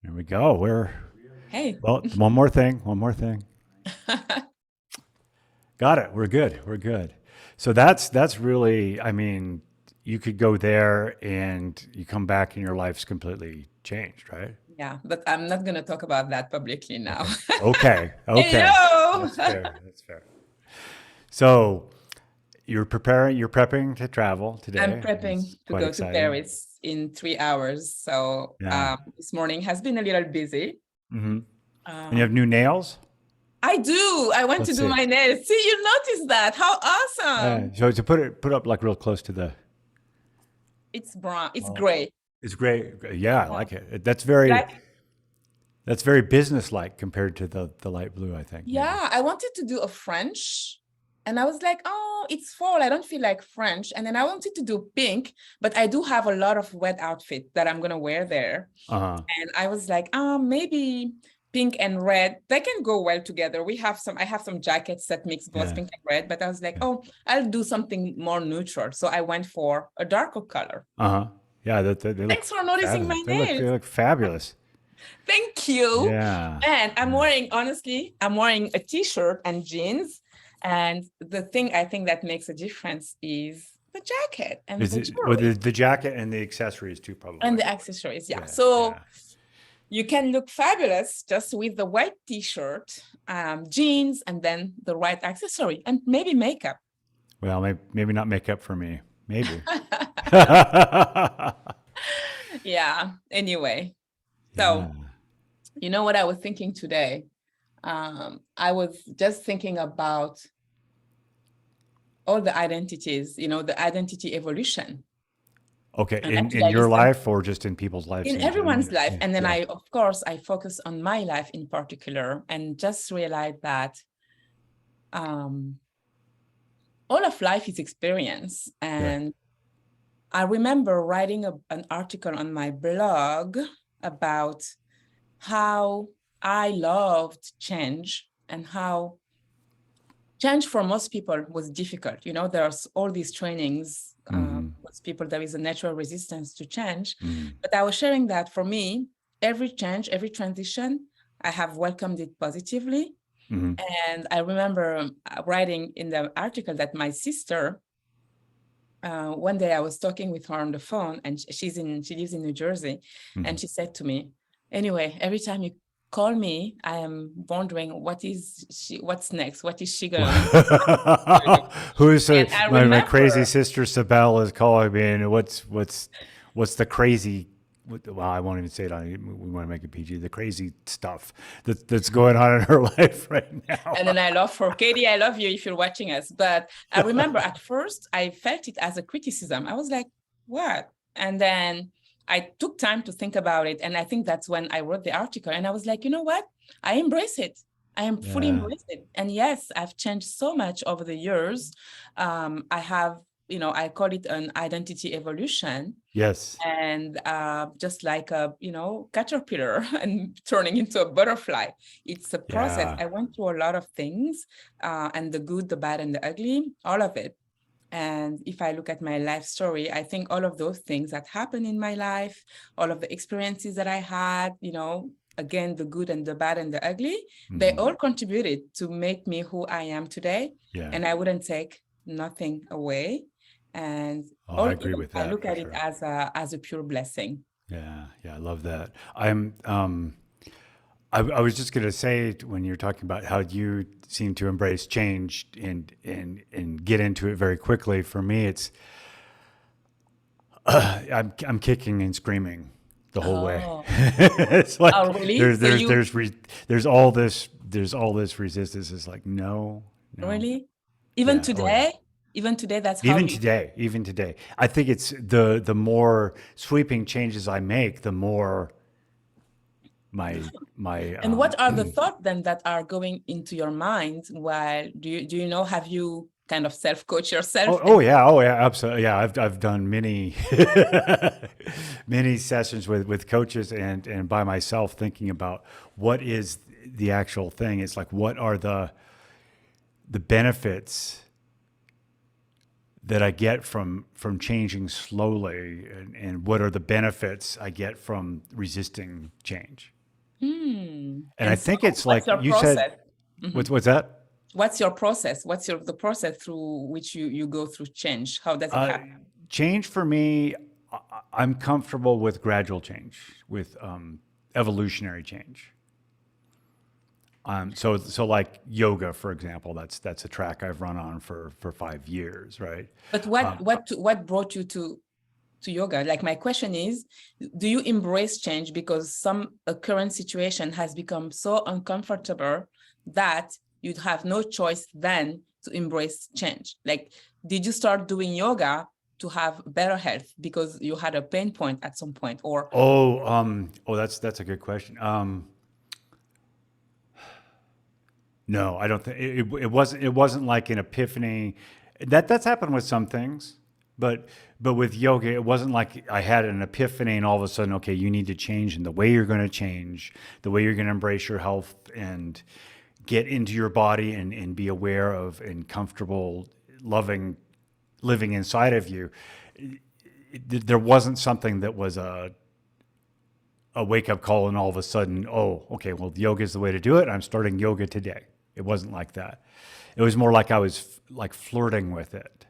There we go. Hey, Well, one more thing. One more thing. Got it. We're good. We're good. So that's really, I mean, you could go there and you come back and your life's completely changed, right? yeah, but I'm not gonna talk about that publicly now. Okay. Okay. Okay. Hello! That's fair. That's fair. So you're prepping to travel I'm today. prepping It's to quite go to exciting. Paris in 3 hours. So Yeah. this morning has been a little busy. hmm And you have Um, new nails? I do. I went to Let's do see. my nails. See, you noticed that. How awesome. So to put up like real close to the. It's brown. It's Oh, gray. it's great. Yeah, I Yeah. like it. That's very business-like compared to the light blue, I think, maybe. Yeah, I wanted to do a French. And I was like, oh, it's fall. I don't feel like French. And then I wanted to do pink, but I do have a lot of red outfit that I'm gonna wear there. Uh-huh. And I was like, maybe pink and red, they can go well together. I have some jackets that mix both Yeah. pink and red, but I was like, Yeah. oh, I'll do something more neutral. So I went for a darker color. Uh-huh. Yeah, they look Thanks for noticing fabulous. my They nails. look fabulous. Thank you. Yeah. And Yeah. honestly, I'm wearing a t-shirt and jeans. And the thing I think that makes a difference is the jacket and Is the it well jewelry the jacket and the accessories too, and probably. the accessories. Yeah. Yeah. So Yeah. you can look fabulous just with the white t-shirt, jeans, and then the right accessory and maybe makeup. Well, maybe not make up for me. Maybe. Yeah. Anyway, Yeah. so you know what I was thinking today? I was just thinking about all the identities, the identity evolution. Okay. And actually, In I your listened life or just in people's lives in in general? everyone's Yeah. life. Yeah. And then Yeah. of course, I focus on my life in particular and just realized that um, all of life is experience. Yeah. And I remember writing an article on my blog about how I loved change and how change for most people was difficult. There's all these trainings. Mm-hmm. Most people, there is a natural resistance to change. Mm-hmm. But I was sharing that for me, every change, every transition, I have welcomed it positively. Mm-hmm. And I remember writing in the article that my sister, one day I was talking with her on the phone, and she lives in New Jersey, Mm-hmm. and she said to me, "Anyway, every time you call me, I am wondering what's next, what is she gonna do?" Who's And I my crazy remember, sister Sabelle is calling me, and what's the crazy? Well, I won't even say it on. We want to make it PG. The crazy stuff that's going on in her life right now. and then I love her, Katie. I love you if you're watching us. But I remember at first I felt it as a criticism. I was like, "What?" And then I took time to think about it, and I think that's when I wrote the article. And I was like, you know what? I embrace it. I am fully Yeah. embrace it. And yes, I've changed so much over the years. I have, I call it an identity evolution, Yes. and just like a caterpillar and turning into a butterfly. It's a process. Yeah. I went through a lot of things, and the good, the bad, and the ugly, all of it. And if I look at my life story, I think all of those things that happened in my life, all of the experiences that I had, again, the good and the bad and the ugly, they hmm all contributed to make me who I am today. Yeah. And I wouldn't take nothing away. And Oh, I all agree even with I that look for at it sure. as a pure blessing. Yeah. Yeah. I love that. I was just going to say when you're talking about how you seem to embrace change and get into it very quickly. For me, it's I'm kicking and screaming the whole way. Oh, It's oh, like really? So you there's all this resistance. It's like no, no, really, even yeah, oh yeah. today, that's how you. Even today, I think it's the more sweeping changes I make, the more my And what are the thoughts then that are going into your mind? While do you know? Have you kind of self-coach yourself? And oh yeah, absolutely. Yeah, I've done many many sessions with coaches and by myself thinking about what is the actual thing. It's like what are the benefits that I get from changing slowly and what are the benefits I get from resisting change. And I And so think it's what's like your you said, process? Mhm. what's that? What's your process? What's the process through which you go through change? How does it Uh, happen? Change for me, I'm comfortable with gradual change, with evolutionary change. So like yoga, for example, that's a track I've run on for 5 years, right? But what brought you to yoga? Like my question is, do you embrace change because some current situation has become so uncomfortable that you'd have no choice then to embrace change? Like, did you start doing yoga to have better health because you had a pain point at some point, or That's a good question. No, I don't think it wasn't like an epiphany. That's happened with some things, but with yoga, it wasn't like I had an epiphany and all of a sudden, okay, you need to change, and the way you're going to change, the way you're going to embrace your health and get into your body and be aware of and comfortable, loving, living inside of you. There wasn't something that was a wake up call and all of a sudden, oh, okay, well, yoga is the way to do it. I'm starting yoga today. It wasn't like that. It was more like I was like flirting with it.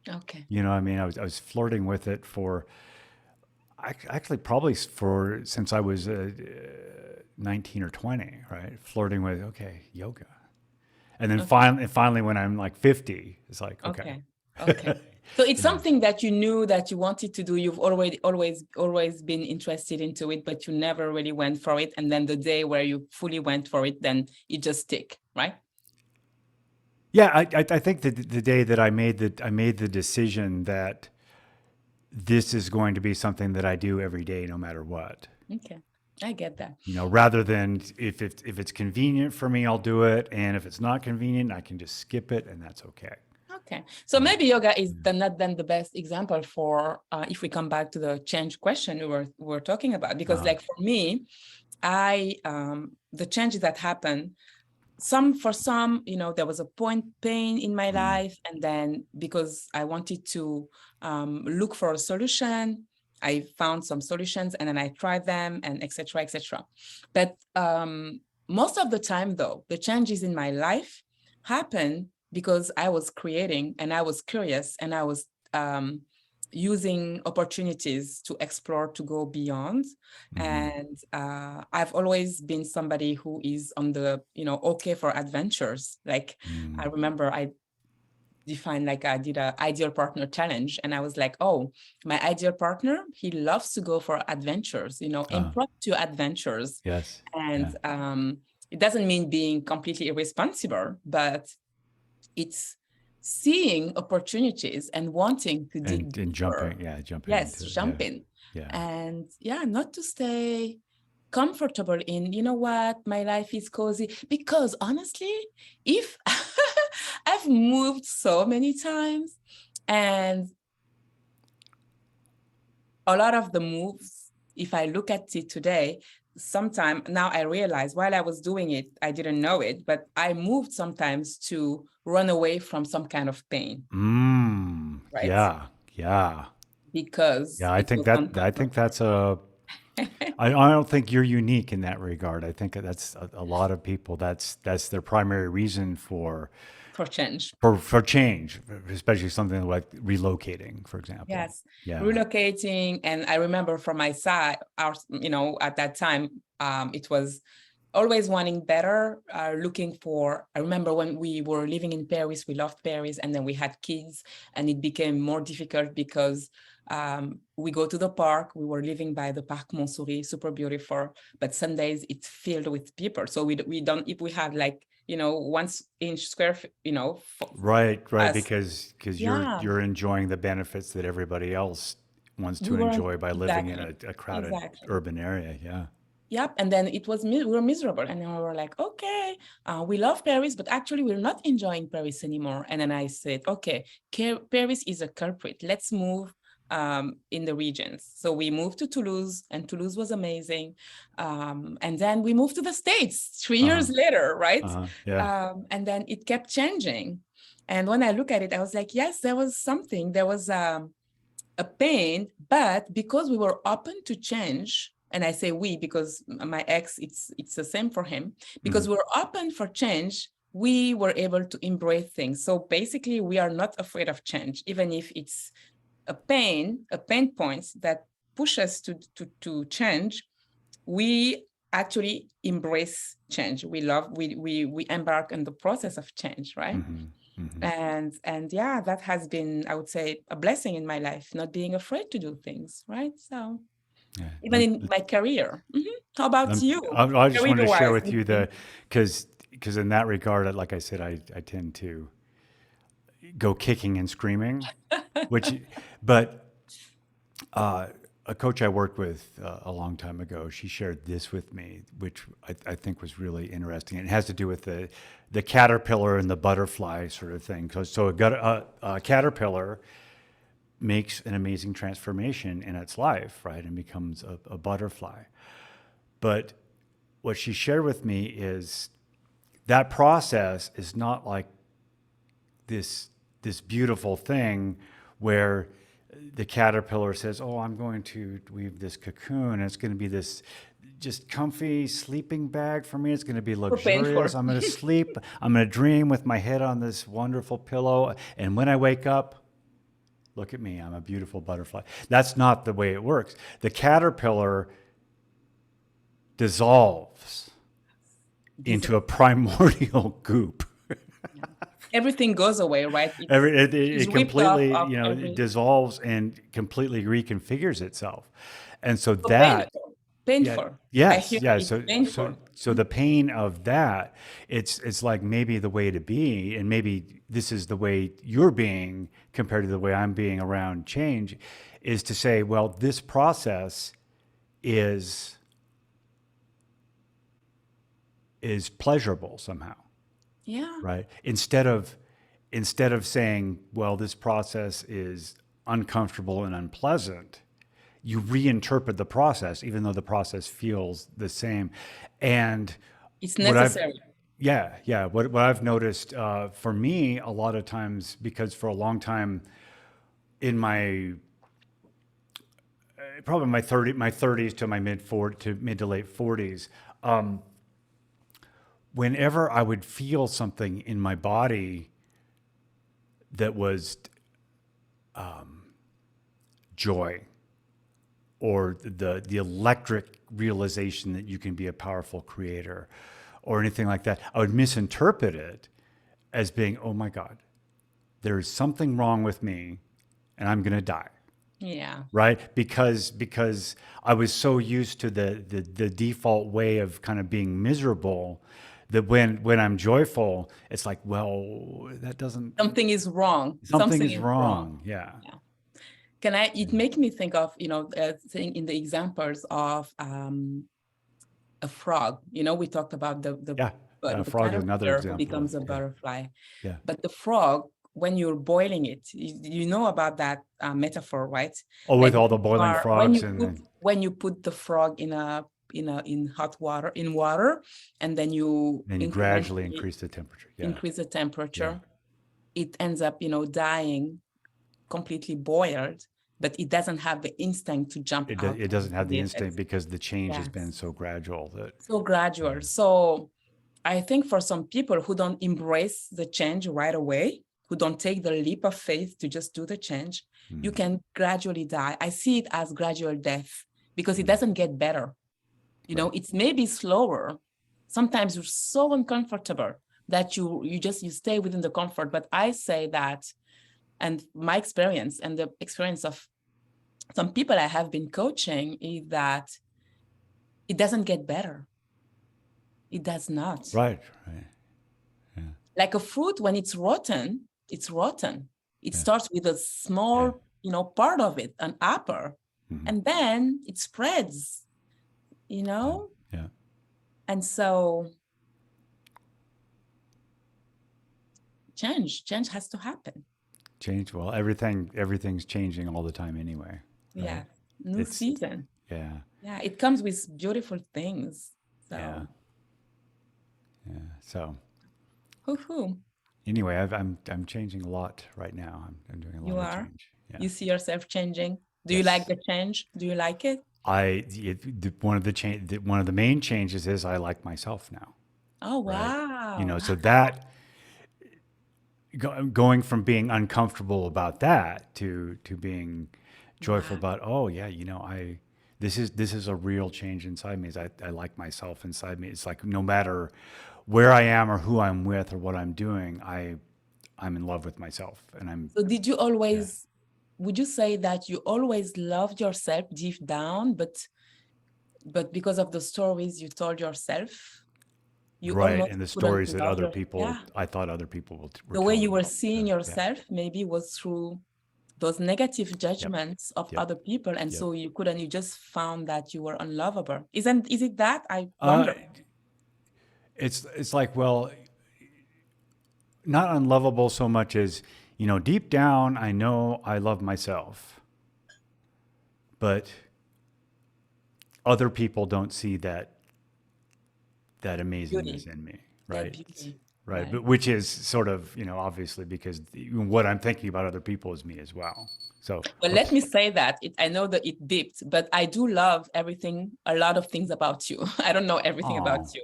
okay, You know what I mean? I was flirting with it for actually probably for since I was 19 or 20, right? Flirting with, okay, yoga. And then okay, finally when I'm like 50, it's like, okay. okay, okay. So it's Yeah. something that you knew that you wanted to do. You've already always been interested into it, but you never really went for it. And then the day where you fully went for it, then it just stick, right? Yeah, I think that the day that I made the decision that this is going to be something that I do every day, no matter what. Okay, I get that. Rather than if it's convenient for me, I'll do it, and if it's not convenient, I can just skip it, and that's okay. Okay, so Yeah. maybe yoga is Yeah. not then the best example for if we come back to the change question we were talking about, because Uh-huh. like for me, I the changes that happen, for some, there was a point pain in my Mm. life, and then because I wanted to look for a solution, I found some solutions and then I tried them and etc etc. But most of the time though, the changes in my life happen because I was creating and I was curious and I was um, using opportunities to explore, to go beyond. Hmm. And I've always been somebody who is on the, okay for adventures. Like I Mm. remember I defined, like I did a ideal partner challenge, and I was like, oh, my ideal partner, he loves to go for adventures, Uh, impromptu adventures. yes. And Yeah. it doesn't mean being completely irresponsible, but it's seeing opportunities and wanting to dig And deeper. jumping Yes, into it. Yeah. jumping. Yeah. And yeah, not to stay comfortable in, you know what, my life is cozy. Because honestly, if I've moved so many times, and a lot of the moves, if I look at it today, sometime now I realize while I was doing it, I didn't know it, but I moved sometimes to run away from some kind of pain, right? Yeah. Yeah. Because Yeah. I it think was that I uncomfortable. think that's a I don't think you're unique in that regard. I think that's a lot of people. That's their primary reason For change. for change, especially something like relocating, for example. Yes, Yeah. relocating. And I remember from my side, at that time, it was always wanting better, looking for. I remember when we were living in Paris, we loved Paris, and then we had kids, and it became more difficult because we go to the park. We were living by the Parc Montsouris, super beautiful, but Sundays it's filled with people. So we don't, if we have like 1 inch square, for Right, us. because you're Yeah, you're enjoying the benefits that everybody else wants we to weren't enjoy by living in exactly, a crowded exactly. urban area. Yeah. Yep. And then it was, we were miserable. And then we were like, okay, we love Paris, but actually we're not enjoying Paris anymore. And then I said, okay, Paris is a culprit. Let's move in the regions. So we moved to Toulouse, and Toulouse was amazing. And then we moved to the States 3 years Uh-huh. later, right? Uh-huh. Yeah. And then it kept changing. And when I look at it, I was like, yes, there was something. There was a pain, but because we were open to change, and I say we because my ex, it's the same for him, because Mhm. we're open for change, we were able to embrace things. So basically, we are not afraid of change, even if it's a pain point that push us to change. We actually embrace change. We love, we embark on the process of change, right? Mhm. Mhm. And yeah, that has been, I would say, a blessing in my life, not being afraid to do things, right? So Yeah. even in my career. How about you, I just wanted career to share wise? with you because in that regard, like I said, I tend to go kicking and screaming, which, but a coach I worked with a long time ago, she shared this with me, which I think was really interesting. It has to do with the caterpillar and the butterfly sort of thing. So a caterpillar makes an amazing transformation in its life, right, and becomes a butterfly. But what she shared with me is that process is not like this beautiful thing where the caterpillar says, "Oh, I'm going to weave this cocoon, and it's going to be this just comfy sleeping bag for me. It's going to be So painful. luxurious. I'm going to sleep. I'm going to dream with my head on this wonderful pillow, and when I wake up, look at me. I'm a beautiful butterfly." That's not the way it works. The caterpillar dissolves into a primordial goop. Yeah. Everything goes away, right? It It's ripped off completely, of it every. dissolves and completely reconfigures itself. And so So that, painful, yeah, painful. I yes, hear yeah. it's So painful. the pain of that, it's like maybe the way to be, and maybe this is the way you're being compared to the way I'm being around change, is to say, well, this process is is pleasurable somehow, Yeah, right? Instead of saying, well, this process is uncomfortable and unpleasant, you reinterpret the process, even though the process feels the same. And it's what I've, necessary. yeah, what I've noticed for me a lot of times, because for a long time in my probably my 30s to my mid to late 40s, whenever I would feel something in my body that was joy or the electric realization that you can be a powerful creator or anything like that, I would misinterpret it as being, oh my God, there's something wrong with me and I'm gonna die. Yeah. Right? Because I was so used to the default way of kind of being miserable that when I'm joyful, it's like, well, that doesn't Something is wrong. something Something is is wrong. wrong. Yeah. Yeah. It make me think of, thing in the examples of a frog. We talked about Yeah. but the Frog is another caterpillar who example of becomes a yeah. butterfly. Yeah. But the frog, when you're boiling it, you know about that metaphor, right? Oh, with Like all the boiling frogs and then when you put the frog in hot water, in water, and then you then you gradually incrementally increase the temperature. Yeah. increase the Yeah. temperature, it ends up, dying, completely boiled, but it doesn't have the instinct to jump out It and doesn't have the leave it. instinct because the change has been Yes. so gradual that So gradual. So I think for some people who don't embrace the change right away, who don't take the leap of faith to just do the change, you can gradually die. I see it as gradual death because it doesn't get better. right. It's maybe slower. Sometimes you're so uncomfortable that you stay within the comfort. But I say that, and my experience and the experience of some people I have been coaching, is that it doesn't get better. It does not. Right. Right. Yeah. Like a fruit, when it's rotten, it's rotten. It Yeah. starts with a Yeah. small, part of it, an upper, Hmm. and then it spreads, you Yeah. know? Yeah. And so change has to happen. Change. Well, everything's changing all the time anyway, right? Yeah. New It's season. yeah, Yeah. It comes with beautiful things. yeah, So, yeah. So hoo-hoo, anyway, I'm changing a lot right now. I'm doing a you lot of are. change. Yeah. You see yourself changing. Do you like Yes. the change? Do you like it? one of the one of the main changes is I like myself now, Oh, right? You wow. know, so that going from being uncomfortable about that to being joyful Wow. about, oh yeah, you know, I this is a real change inside me. Is I like myself inside me. It's like no matter where I am or who I'm with or what I'm doing, I'm in love with myself, and I'm So did you yeah. always, would you say that you always loved yourself deep down, but because of the stories you told yourself, you Right, almost and the couldn't stories that love other your, people yeah. I thought other people were The way you telling were me. seeing So yeah, yourself maybe was through those negative yep, judgments of yep, other people, and yep. so you just found that you were unlovable. Is it that? I Uh, wonder. it's like, well, not unlovable so much as, you know, deep down I know I love myself, but other people don't see that Beauty, amazingness in me, that right? beauty, Right, right? but which is sort of, you know, obviously because what I'm thinking about other people is me as well. So, Well, let oops. me say that I know that it dipped, but I do love everything, a lot of things about you. I don't know everything about Oh, you.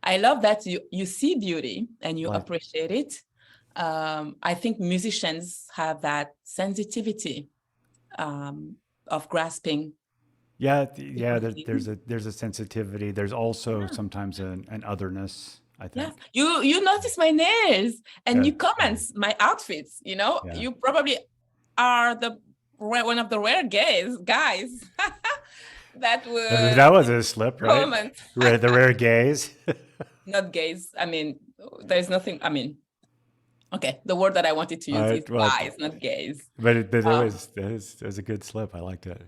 I love that you see beauty and you like, appreciate it. I think musicians have that sensitivity um, of grasping yeah, yeah. different things. There's a sensitivity. There's also Yeah. sometimes an otherness, I Yeah, think. you notice my nails and Yeah, you comments my outfits. You know, yeah. you probably are one of the rare guys that would That was a slip, right? comment. The rare gaze. Not gays. I mean, there's nothing. I mean, okay, the word that I wanted to All use is right, well, guys, not gays. but it Um, was that was a good slip. I liked it.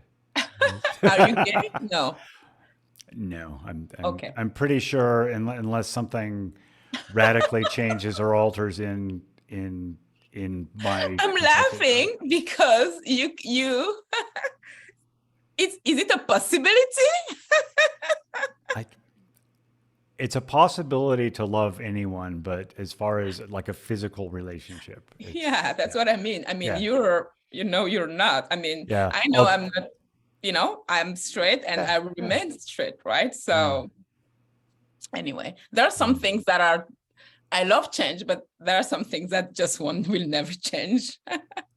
are you gay? No. No, Okay. I'm pretty sure unless something radically changes or alters in my I'm conception. laughing because is it a possibility? I it's a possibility to love anyone, but as far as like a physical relationship, it's Yeah, that's yeah, what I mean. I mean, yeah, you're not. I mean, yeah. I know I'm not, I'm straight and Yeah, I yeah, remain straight, right? yeah. So anyway, there are some Mm. things I love change, but there are some things that just one will never change.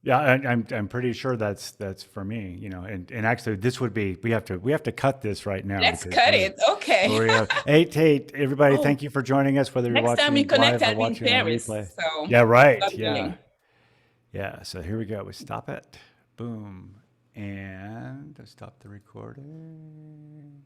Yeah, I'm pretty sure that's for me, you know, and actually this would be we have to cut this right now Let's because cut it. Okay. we have hey everybody, Oh, thank you for joining us, whether you're next time we watching connect, live or I'll be in watching on Paris. replay. So Yeah, right. God Yeah, willing. yeah. So here we go. We stop it. Boom, and stop the recording.